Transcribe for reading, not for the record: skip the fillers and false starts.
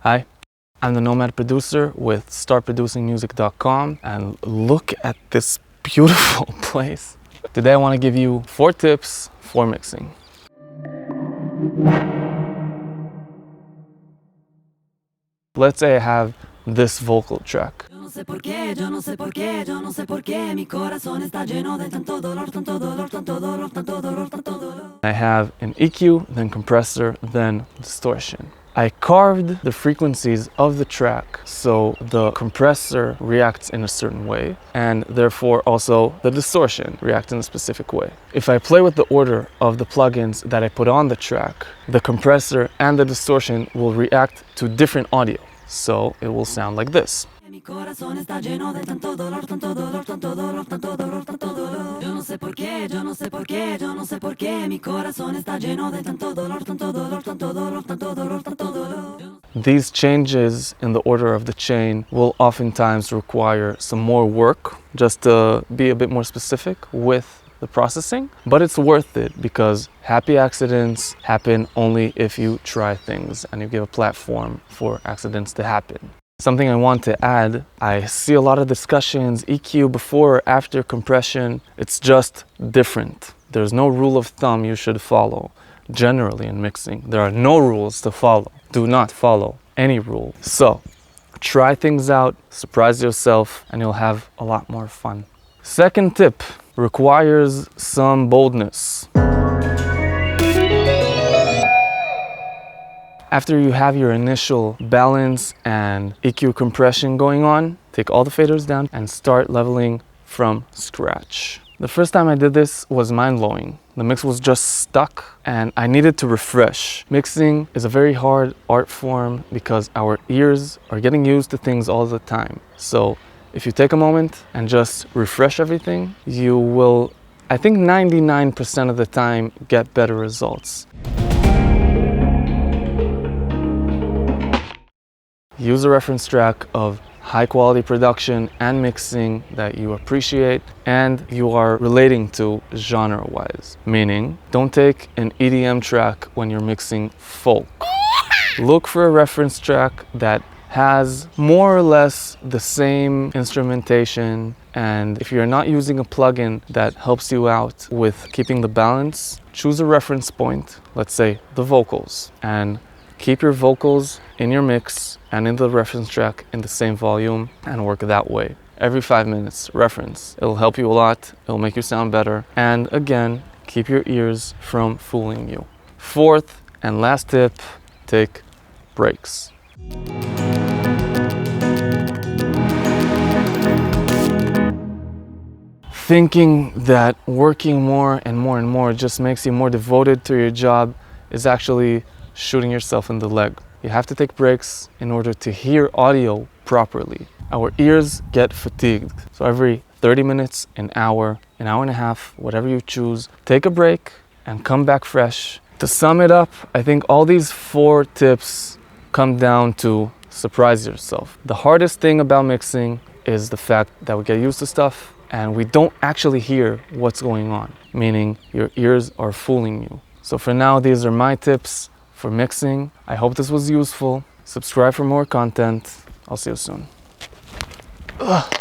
Hi, I'm the Nomad producer with startproducingmusic.com, and look at this beautiful place. Today I want to give you 4 tips for mixing. Let's say I have this vocal track. I have an EQ, then compressor, then distortion. I carved the frequencies of the track so the compressor reacts in a certain way, and therefore also the distortion reacts in a specific way. If I play with the order of the plugins that I put on the track, the compressor and the distortion will react to different audio, so it will sound like this. These changes in the order of the chain will oftentimes require some more work just to be a bit more specific with the processing, but it's worth it because happy accidents happen only if you try things and you give a platform for accidents to happen. Something I want to add, I see a lot of discussions, EQ before or after compression. It's just different. There's no rule of thumb you should follow. Generally in mixing, there are no rules to follow. Do not follow any rule. So, try things out, surprise yourself, and you'll have a lot more fun. Second tip requires some boldness. After you have your initial balance and EQ compression going on, take all the faders down and start leveling from scratch. The first time I did this was mind-blowing. The mix was just stuck and I needed to refresh. Mixing is a very hard art form because our ears are getting used to things all the time. So if you take a moment and just refresh everything, you will, I think 99% of the time, get better results. Use a reference track of high quality production and mixing that you appreciate and you are relating to genre-wise. Meaning, don't take an EDM track when you're mixing folk. Look for a reference track that has more or less the same instrumentation, and if you're not using a plugin that helps you out with keeping the balance, choose a reference point, let's say the vocals, and keep your vocals in your mix and in the reference track in the same volume and work that way. Every 5 minutes, reference. It'll help you a lot, it'll make you sound better, and again, keep your ears from fooling you. Fourth and last tip, take breaks. Thinking that working more and more just makes you more devoted to your job is actually shooting yourself in the leg. You have to take breaks in order to hear audio properly. Our ears get fatigued. So every 30 minutes, an hour and a half, whatever you choose, take a break and come back fresh. To sum it up, I think all these 4 tips come down to surprise yourself. The hardest thing about mixing is the fact that we get used to stuff and we don't actually hear what's going on, meaning your ears are fooling you. So for now, these are my tips for mixing. I hope this was useful. Subscribe for more content. I'll see you soon. Ugh.